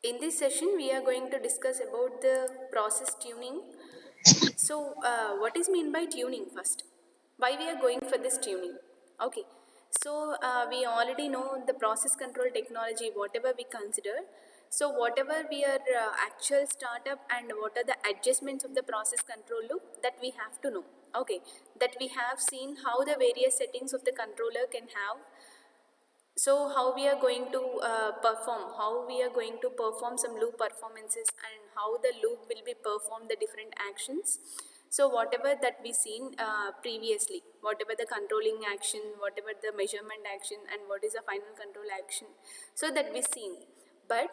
In this session, we are going to discuss about the process tuning. So, what is mean by tuning first? Why we are going for this tuning? Okay. So, we already know the process control technology, whatever we consider. So, whatever we are actual startup and what are the adjustments of the process control loop that we have to know. Okay. That we have seen how the various settings of the controller can have. So how we are going to how we are going to perform some loop performances and how the loop will be performed the different actions. So whatever that we seen previously, whatever the controlling action, whatever the measurement action and what is the final control action, so that we seen. But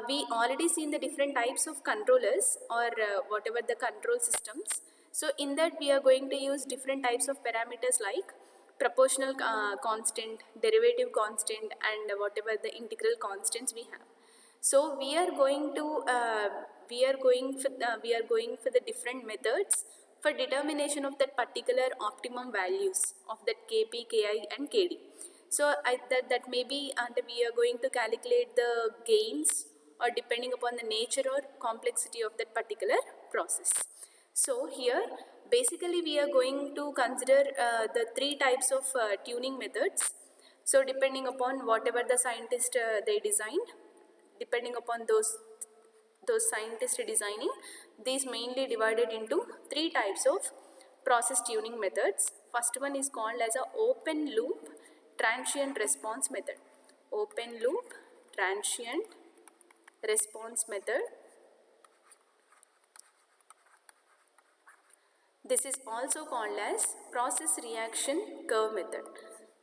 we already seen the different types of controllers or whatever the control systems. So in that we are going to use different types of parameters like proportional constant, derivative constant, and whatever the integral constants we have. So we are going to we are going for the different methods for determination of that particular optimum values of that Kp, Ki, and Kd. So that may be, and we are going to calculate the gains or depending upon the nature or complexity of that particular process. So here basically we are going to consider the three types of tuning methods. So depending upon whatever the scientist they designed, depending upon those scientists designing, these mainly divided into three types of process tuning methods. First one is called as a open loop transient response method. Open loop transient response method. This is also called as process reaction curve method.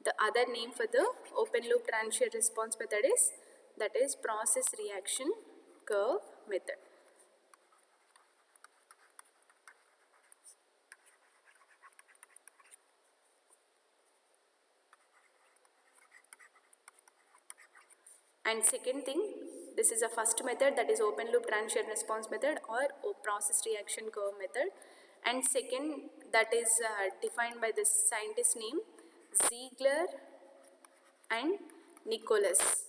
The other name for the open loop transient response method is process reaction curve method. And second thing, this is a first method, that is open loop transient response method or process reaction curve method. And second, that is defined by this scientist name Ziegler and Nicholas.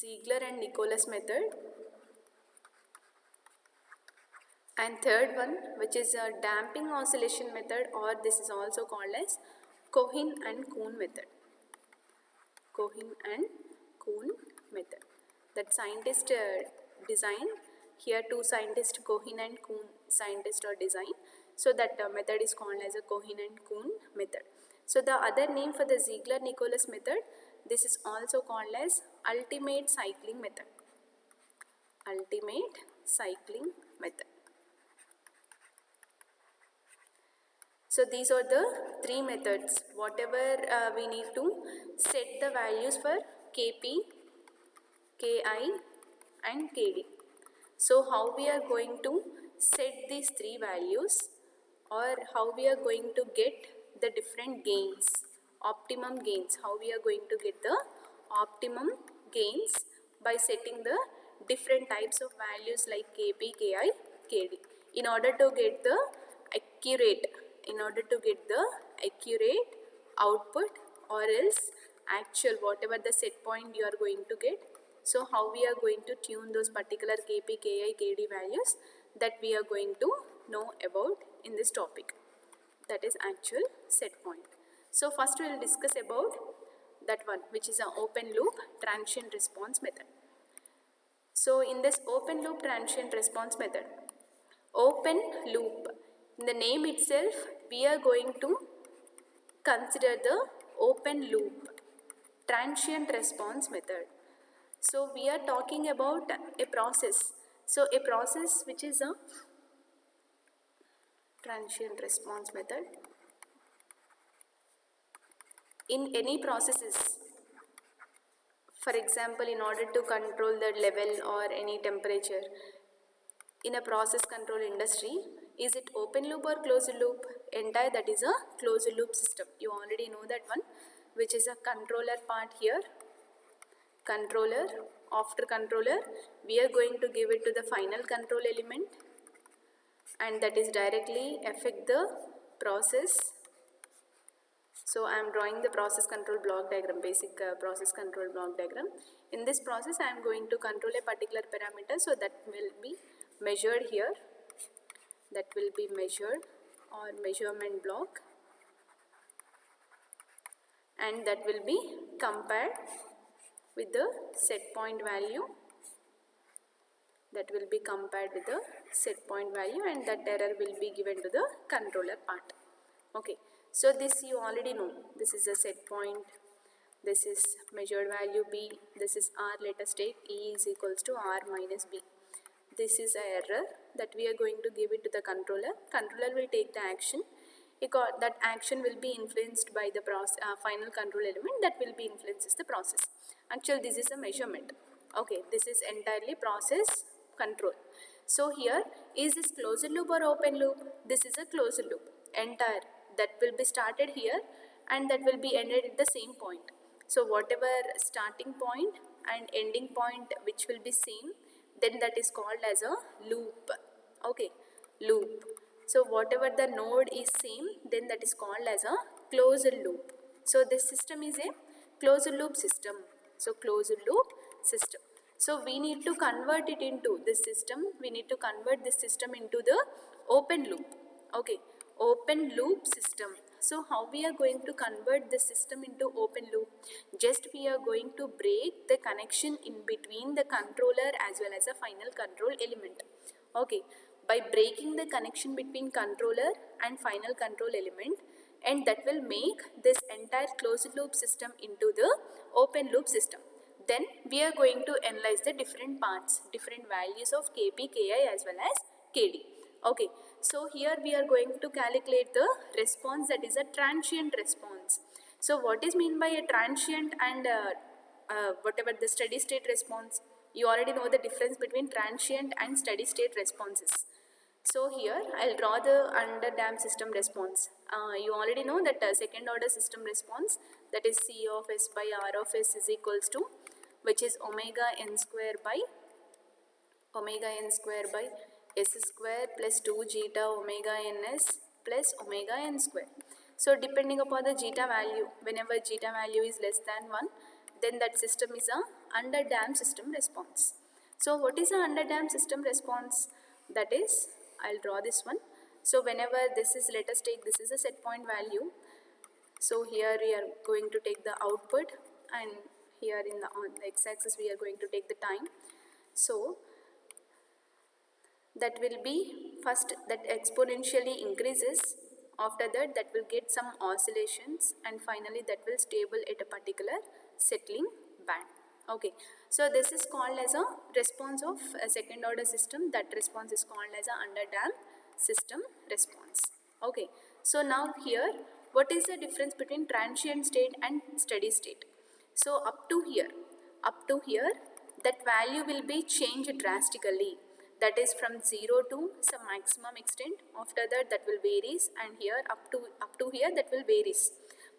Ziegler and Nicholas method. And third one, which is a damping oscillation method, or this is also called as Cohen and Kuhn method. Cohen and Kuhn method. That scientist design. Here two scientists, Cohen and Kuhn scientists are design. So that method is called as a Cohen and Kuhn method. So the other name for the Ziegler-Nicholas method, this is also called as ultimate cycling method. Ultimate cycling method. So these are the three methods. Whatever we need to set the values for Kp, Ki and Kd. So how we are going to set these three values, or how we are going to get the different gains, optimum gains, how we are going to get the optimum gains by setting the different types of values like Kp, Ki, Kd in order to get the accurate output, or else actual whatever the set point you are going to get. So how we are going to tune those particular Kp, Ki, Kd values, that we are going to know about in this topic, that is actual set point. So first we will discuss about that one, which is an open loop transient response method. So in this open loop transient response method, open loop, in the name itself we are going to consider the open loop transient response method. So we are talking about a process. So a process which is a transient response method. In any processes, for example, in order to control the level or any temperature, in a process control industry, is it open loop or closed loop? Entire that is a closed loop system. You already know that one, which is a controller part here. Controller, after controller, we are going to give it to the final control element, and that is directly affect the process So I am drawing the process control block diagram, basic process control block diagram. In this process I am going to control a particular parameter, so that will be measured here, that will be measured or measurement block, and that will be compared with the set point value, that will be compared with the set point value, and that error will be given to the controller part. Okay, so this you already know, this is a set point, this is measured value B, this is R, let us take E is equals to R minus B. This is a error that we are going to give it to the controller. Controller will take the action. That action will be influenced by the final control element, that will be influences the process. Actually this is a measurement. Okay, this is entirely process control. So here, is this closed loop or open loop? This is a closed loop. Entire, that will be started here and that will be ended at the same point. So whatever starting point and ending point which will be same, then that is called as a loop. Okay, loop. So whatever the node is same, then that is called as a closed loop. So this system is a closed loop system. So closed loop system. So we need to convert it into this system. We need to convert this system into the open loop. Okay, open loop system. So how we are going to convert this system into open loop? Just we are going to break the connection in between the controller as well as a final control element. Okay, by breaking the connection between controller and final control element, and that will make this entire closed loop system into the open loop system. Then we are going to analyze the different parts, different values of Kp, Ki as well as Kd. Okay, so here we are going to calculate the response, that is a transient response. So what is mean by a transient and whatever the steady state response? You already know the difference between transient and steady state responses. So here I'll draw the under damped system response. You already know that second order system response, that is C of S by R of S is equals to, which is omega n square by S square plus 2 zeta omega ns plus omega n square. So depending upon the zeta value, whenever zeta value is less than 1, then that system is a under damped system response. So what is a under damped system response? That is, I'll draw this one. So whenever this is, let us take this is a set point value. So here we are going to take the output, and here in the on the x-axis we are going to take the time. So that will be first that exponentially increases, after that that will get some oscillations, and finally that will stable at a particular settling band. Okay, so this is called as a response of a second order system. That response is called as a under damped system response. Okay, so now here what is the difference between transient state and steady state? So up to here that value will be changed drastically, that is from 0 to some maximum extent. After that that will varies, and here up to here that will varies.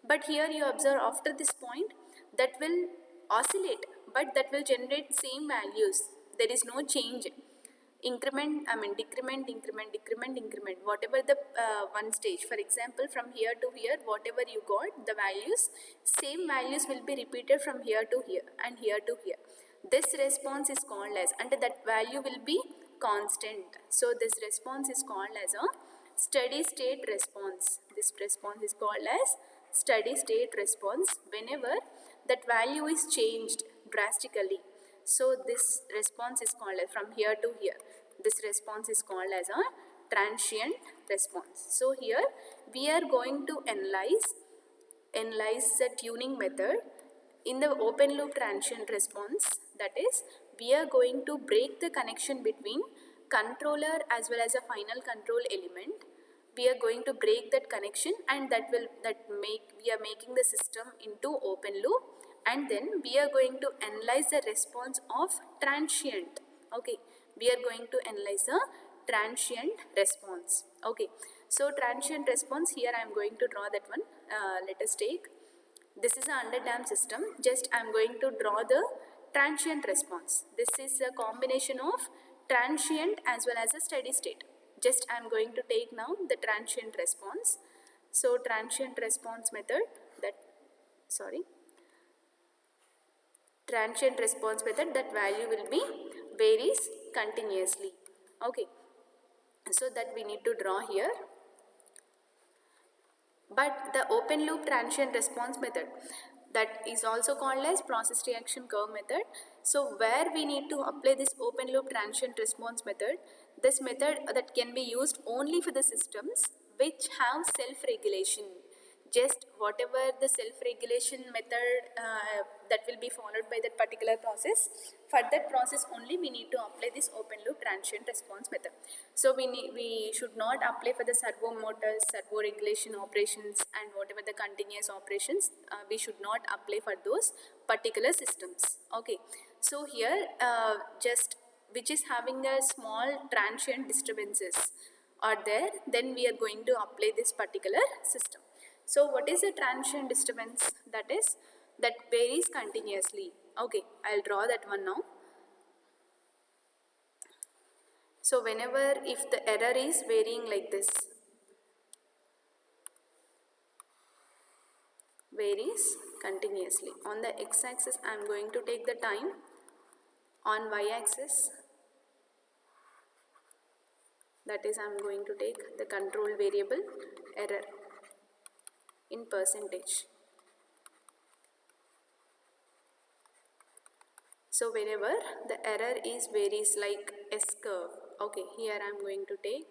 But here you observe after this point that will oscillate, but that will generate same values. There is no change. Increment, decrement, whatever the one stage. For example, from here to here, whatever you got, the values, same values will be repeated from here to here and here to here. This response is called as, and that value will be constant. So this response is called as a steady state response. This response is called as steady state response whenever that value is changed drastically. So this response is called as, from here to here, this response is called as a transient response. So here we are going to analyze the tuning method in the open loop transient response. That is, we are going to break the connection between controller as well as a final control element. We are going to break that connection, and we are making the system into open loop, and then we are going to analyze the response of transient. Okay, we are going to analyze the transient response. Okay, so transient response, here I am going to draw that one. Let us take, this is an under damped system. Just I am going to draw the transient response. This is a combination of transient as well as a steady state. Just I am going to take now the transient response. So transient response method, sorry, transient response method, that value will be varies continuously. Okay, so that we need to draw here. But the open loop transient response method, that is also called as process reaction curve method. So where we need to apply this open loop transient response method, this method that can be used only for the systems which have self-regulation. Just whatever the self-regulation method that will be followed by that particular process, for that process only we need to apply this open loop transient response method. So we should not apply for the servo motors, servo regulation operations, and whatever the continuous operations, we should not apply for those particular systems. Okay, so here just which is having a small transient disturbances are there, then we are going to apply this particular system. So what is a transient disturbance? That is, that varies continuously. Okay, I'll draw that one now. So whenever, if the error is varying like this, varies continuously. On the x-axis I am going to take the time, on y-axis that is I am going to take the control variable error in percentage. So whenever the error is varies like S curve, okay, here I am going to take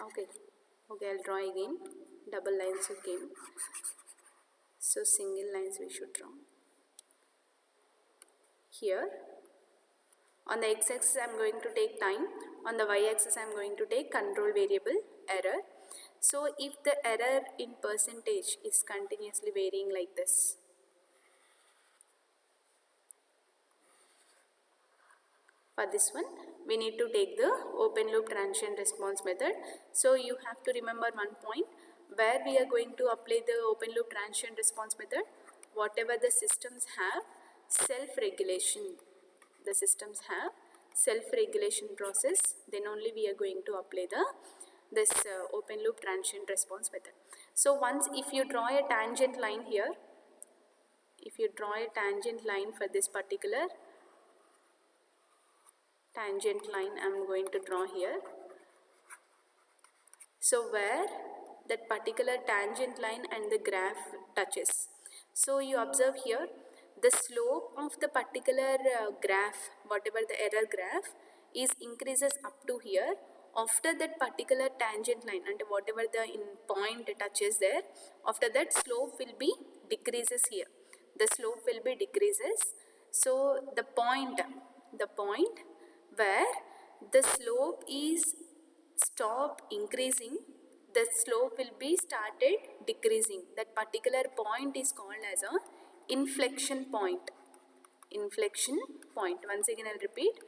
okay, I'll draw again. Double lines came, so single lines we should draw. Here on the x-axis I am going to take time, on the y-axis I am going to take control variable error. So if the error in percentage is continuously varying like this, for this one we need to take the open loop transient response method. So you have to remember one point, where we are going to apply the open loop transient response method, whatever the systems have self-regulation, the systems have self-regulation process, then only we are going to apply this open loop transient response method. So once if you draw a tangent line here, if you draw a tangent line for this particular tangent line I am going to draw here. So where that particular tangent line and the graph touches. So you observe here the slope of the particular graph, whatever the error graph is, increases up to here after that particular tangent line, and whatever the point touches there, after that slope will be decreases here. The slope will be decreases. So the point where the slope is stop increasing, the slope will be started decreasing. That particular point is called as a inflection point. Inflection point. Once again I'll repeat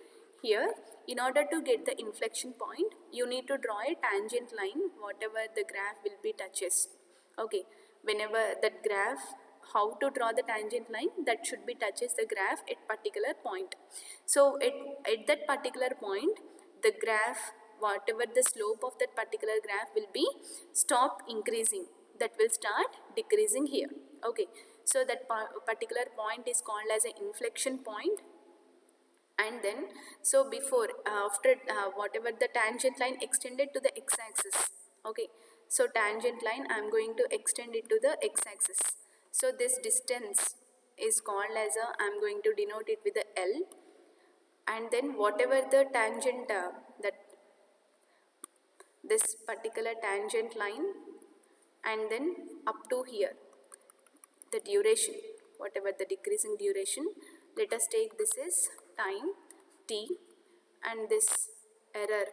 here. In order to get the inflection point, you need to draw a tangent line whatever the graph will be touches. Okay, whenever that graph, how to draw the tangent line, that should be touches the graph at particular point. So at that particular point, the graph, whatever the slope of that particular graph will be stop increasing, that will start decreasing here. Okay, so that particular point is called as an inflection point. And then so before after whatever the tangent line extended to the x-axis, okay, so tangent line I am going to extend it to the x-axis. So this distance is called as a, I am going to denote it with the L, and then whatever the tangent that this particular tangent line, and then up to here the duration, whatever the decreasing duration, let us take this is time t, and this error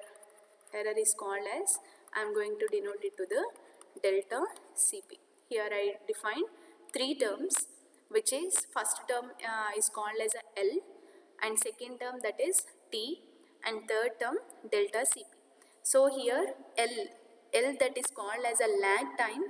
is called as, I am going to denote it to the delta Cp. Here I define three terms, which is first term is called as a L, and second term that is T, and third term delta Cp. So here L that is called as a lag time,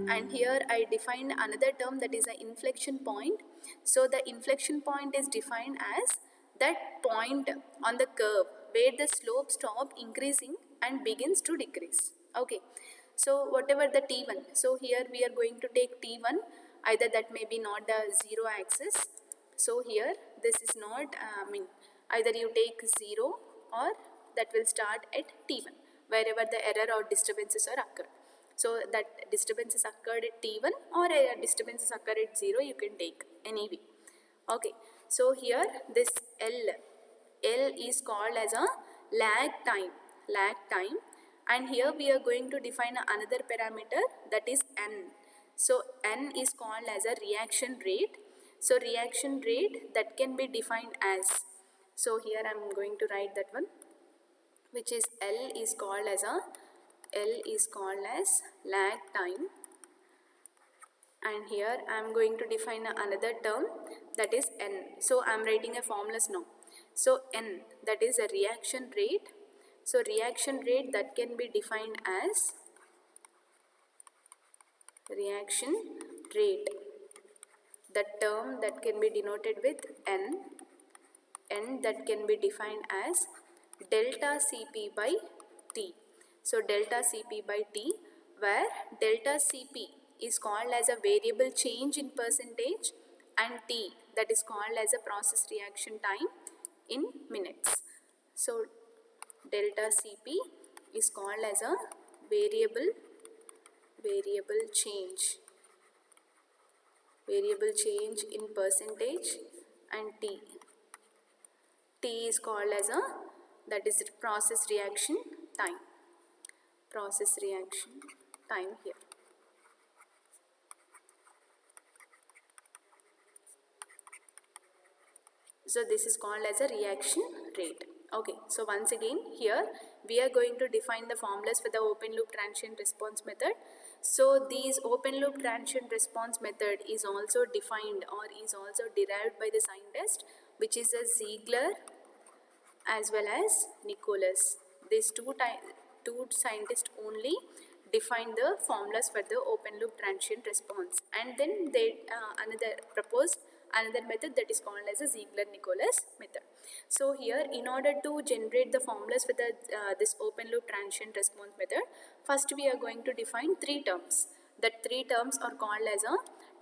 and here I defined another term that is an inflection point. So the inflection point is defined as that point on the curve where the slope stop increasing and begins to decrease. Okay, so whatever the t1, so here we are going to take t1, either that may be not the zero axis. So here this is not either you take 0 or that will start at t1 wherever the error or disturbances are occurred. So that disturbances occurred at t1 or a disturbances occurred at 0, you can take any way. Okay, so here this L is called as a lag time, and here we are going to define another parameter, that is N. So N is called as a reaction rate. So reaction rate that can be defined as, so here I am going to write that one, which is L is called as lag time, and here I am going to define another term, that is N. So I am writing a formulas now. So N, that is a reaction rate. So reaction rate that can be defined as reaction rate, the term that can be denoted with N that can be defined as delta Cp by T. So delta Cp by T, where delta Cp is called as a variable change in percentage, and T, that is called as a process reaction time in minutes. So delta Cp is called as a variable change in percentage, and T is called as a, that is process reaction time here. So this is called as a reaction rate. Okay, so once again here we are going to define the formulas for the open loop transient response method. So these open loop transient response method is also defined or is also derived by the scientist, which is a Ziegler as well as Nicholas. These two scientists only defined the formulas for the open loop transient response, and then they proposed another method, that is called as a Ziegler-Nicholas method. So here, in order to generate the formulas for the this open loop transient response method, first we are going to define three terms. That three terms are called as a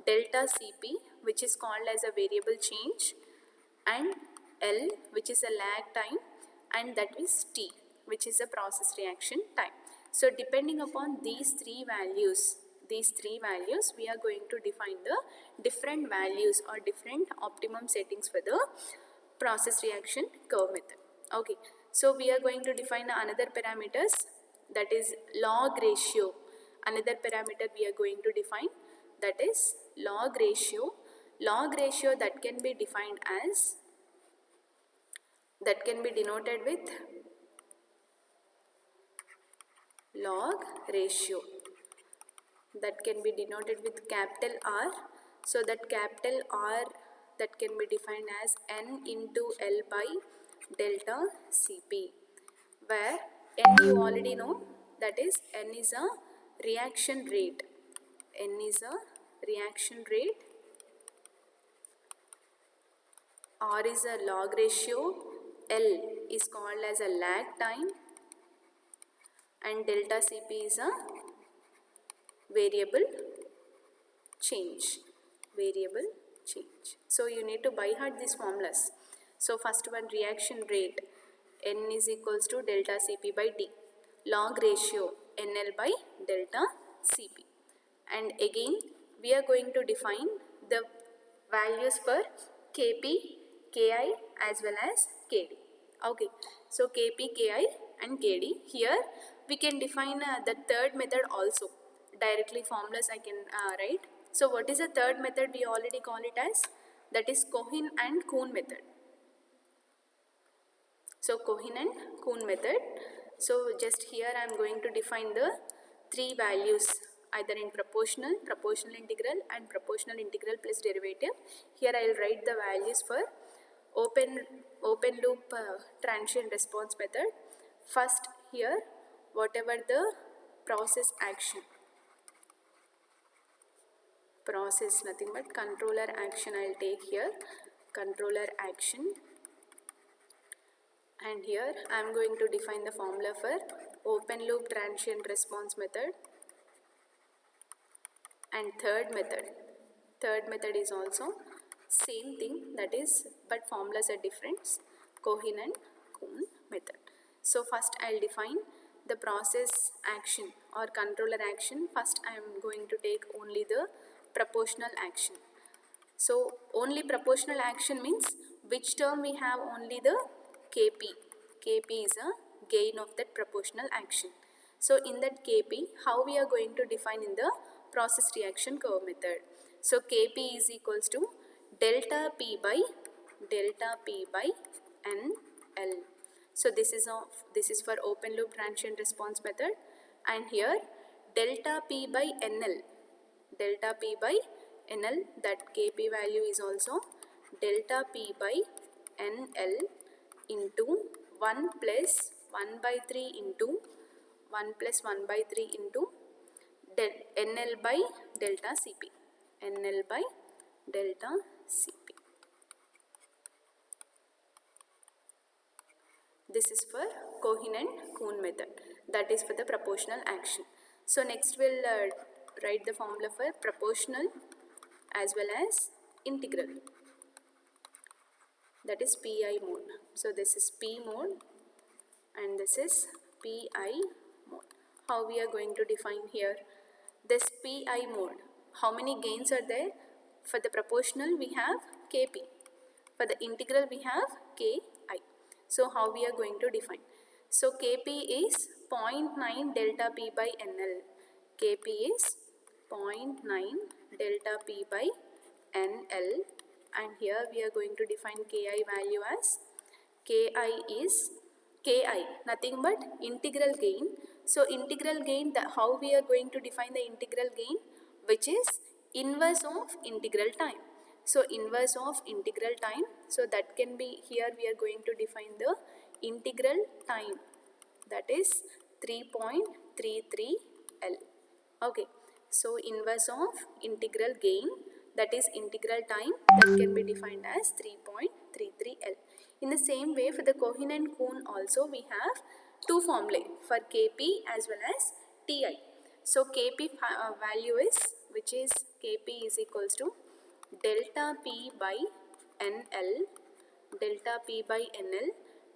delta Cp, which is called as a variable change, and L, which is a lag time, and that is T, which is a process reaction time. So depending upon these three values, we are going to define the different values or different optimum settings for the process reaction curve method. Okay, so we are going to define another parameters, that is log ratio. Another parameter we are going to define, that is log ratio. Log ratio that can be defined as, that can be denoted with log ratio, that can be denoted with capital R. So that capital R that can be defined as N into L by delta Cp, where N you already know, that is N is a reaction rate. N is a reaction rate, R is a log ratio, L is called as a lag time, and delta Cp is a variable change. So you need to by heart these formulas. So first one, reaction rate, N is equals to delta Cp by T. Log ratio, NL by delta Cp. And again we are going to define the values for Kp, Ki as well as Kd. Okay, so Kp, Ki and Kd. Here we can define the third method also. Directly formulas I can write. So what is the third method? We already call it as, that is Cohen and Kuhn method. So Cohen and Kuhn method. So just here I am going to define the three values, either in proportional integral, and proportional integral plus derivative. Here I will write the values for open loop transient response method. First here, whatever the process action, nothing but controller action I will take here, controller action And here I am going to define the formula for open loop transient response method. And third method is also same thing, that is, but formulas are different, Cohen and Kuhn method. So first I'll define the process action or controller action. First I am going to take only the proportional action. So only proportional action means which term we have only the Kp. Kp is a gain of that proportional action. So in that Kp, how we are going to define in the process reaction curve method. So Kp is equals to delta P by NL. So this is for open loop transient response method, and here delta P by NL, that Kp value is also delta P by NL into 1 plus 1 by 3 into NL by delta Cp. This is for Cohen and Kuhn method, that is for the proportional action. So next we'll write the formula for proportional as well as integral, that is Pi mode. So this is P mode and this is Pi mode. How we are going to define here? This Pi mode, how many gains are there? For the proportional we have Kp, for the integral we have Ki. So how we are going to define? So Kp is 0.9 delta P by NL. Kp is 0.9 delta P by NL, and here we are going to define Ki value as Ki is nothing but integral gain. So integral gain, how we are going to define the integral gain, which is inverse of integral time. So inverse of integral time, so that can be, here we are going to define the integral time, that is 3.33 L. Okay, so inverse of integral gain, that is integral time, that can be defined as 3.33 L. In the same way, for the Cohen and Kuhn also we have two formulae for Kp as well as Ti. So Kp value is, which is Kp is equals to delta P by NL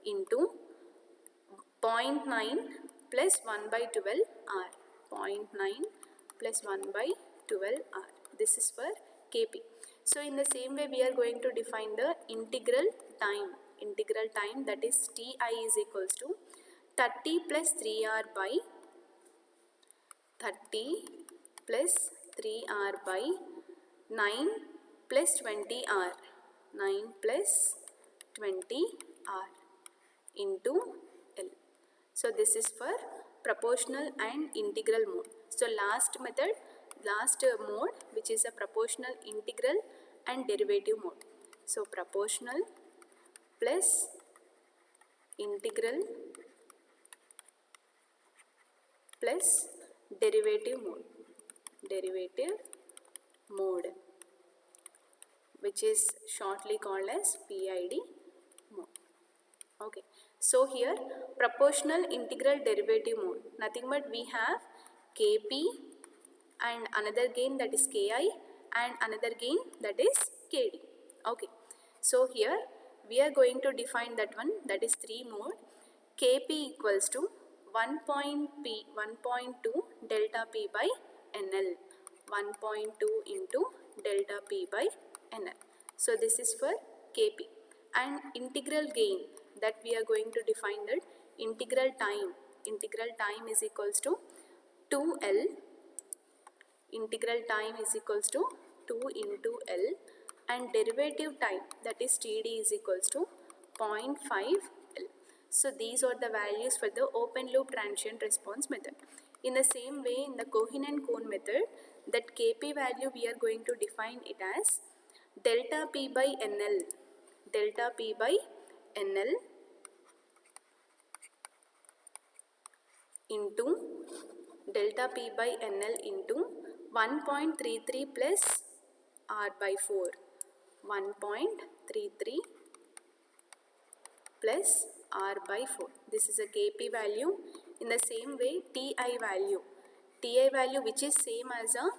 into 0.9 plus 1 by 12 R. 0.9 plus 1 by 12 R. This is for Kp. So in the same way we are going to define the integral time, that is Ti is equals to 30 plus 3R by 9 plus 20R, into L. So this is for proportional and integral mode. So last mode, which is a proportional, integral and derivative mode. So proportional plus integral plus derivative mode, which is shortly called as PID mode. Okay, so here proportional, integral, derivative mode, nothing but we have Kp and another gain, that is Ki, and another gain, that is Kd. Okay, so here we are going to define that one, that is 3 mode. Kp equals to 1.2 delta P by NL, 1.2 into delta P by NL. So this is for Kp. And integral gain, that we are going to define that integral time is equals to 2L, integral time is equals to 2 into L, and derivative time, that is Td, is equals to 0.5 L. So these are the values for the open loop transient response method. In the same way, in the Cohen and Kuhn method, that Kp value we are going to define it as delta P by NL, into delta P by NL into 1.33 plus R by 4, 1.33 plus R by 4. This is a Kp value. In the same way, Ti value which is same as a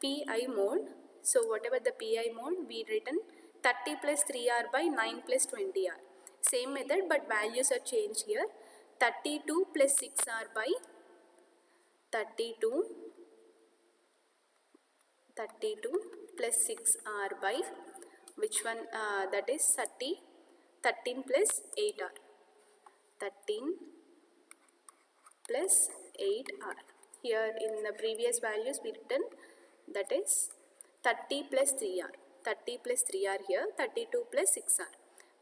Pi mode. So whatever the Pi mode, we written 30 plus 3R by 9 plus 20R. Same method, but values are changed here. 32 plus 6R by 32 plus 6R by which one, that is 13 plus 8R. 13 plus 8R. Here in the previous values we written that is 30 plus 3R. 30 plus 3R here, 32 plus 6R.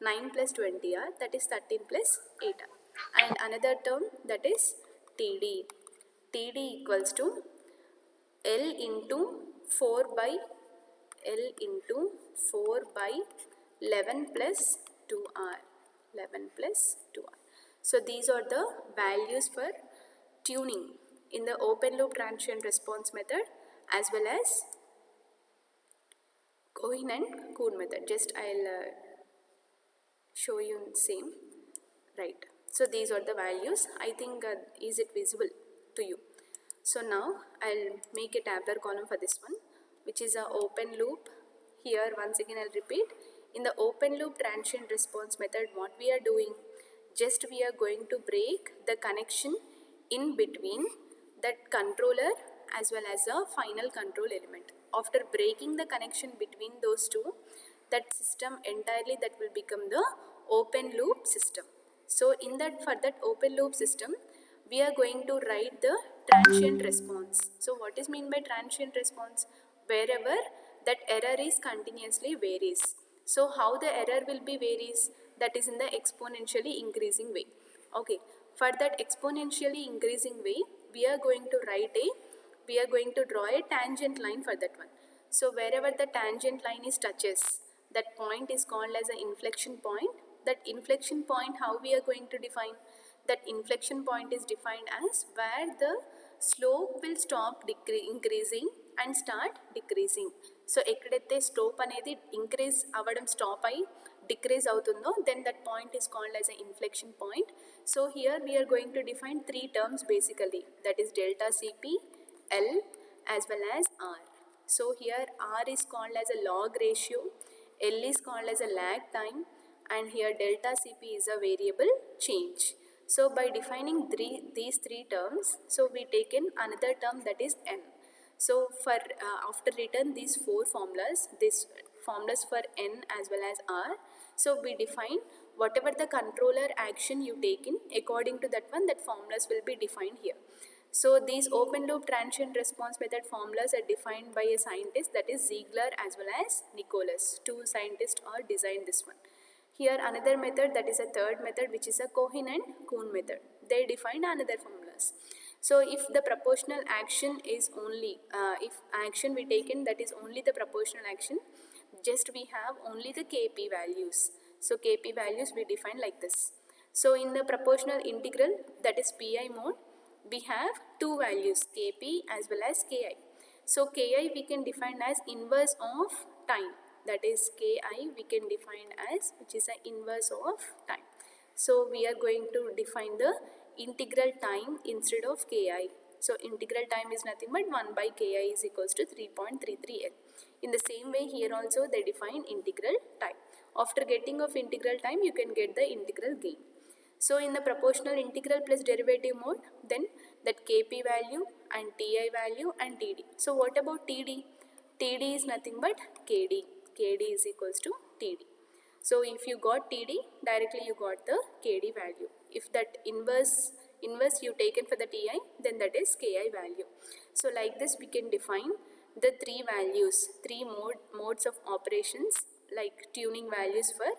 9 plus 20R, that is 13 plus 8R. And another term, that is TD. TD equals to L into 4 by 11 plus 2R. 11 plus 2R. So these are the values for tuning in the open loop transient response method as well as Cohen and Kuhn method. Just I'll show you same, right? So these are the values. I think is it visible to you? So now I'll make a tabular column for this one, which is a open loop. Here once again I'll repeat, in the open loop transient response method, what we are doing, just we are going to break the connection in between that controller as well as a final control element. After breaking the connection between those two, that system entirely that will become the open loop system. So in that, for that open loop system, we are going to write the transient response. So what is mean by transient response? Wherever that error is continuously varies. So how the error will be varies? That is in the exponentially increasing way. Okay, for that exponentially increasing way, we are going to draw a tangent line for that one. So wherever the tangent line is touches, that point is called as an inflection point. That inflection point, how we are going to define? That inflection point is defined as where the slope will stop increasing and start decreasing. So ekkadaithe slope anedi increase avadam stop ayi decrease avutundo, then that point is called as an inflection point. So here we are going to define three terms basically, that is delta Cp, L as well as R. So here R is called as a log ratio, L is called as a lag time, and here delta Cp is a variable change. So by defining these three terms, so we take in another term that is N. So for after written these four formulas, for N as well as R, so we define whatever the controller action you take in, according to that one, that formulas will be defined here. So these open loop transient response method formulas are defined by a scientist, that is Ziegler as well as Nicholas. Two scientists are designed this one. Here another method, that is a third method, which is a Cohen and Kuhn method. They define another formulas. So if the proportional action is only, if action we taken that is only the proportional action, just we have only the Kp values. So Kp values we define like this. So in the proportional integral, that is Pi mode, we have two values, Kp as well as Ki. So Ki we can define as inverse of time, that is Ki we can define as, which is an inverse of time. So we are going to define the integral time instead of Ki. So integral time is nothing but 1 by Ki is equals to 3.33L. In the same way here also they define integral time. After getting of integral time, you can get the integral gain. So in the proportional integral plus derivative mode, then that Kp value and Ti value and Td. So what about Td? Td is nothing but Kd. Kd is equals to Td. So if you got Td, directly you got the Kd value. If that inverse you taken for the Ti, then that is Ki value. So like this we can define the three values, three modes of operations, like tuning values for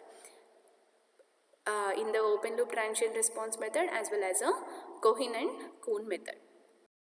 in the open loop transient response method as well as a Cohen and Kuhn method.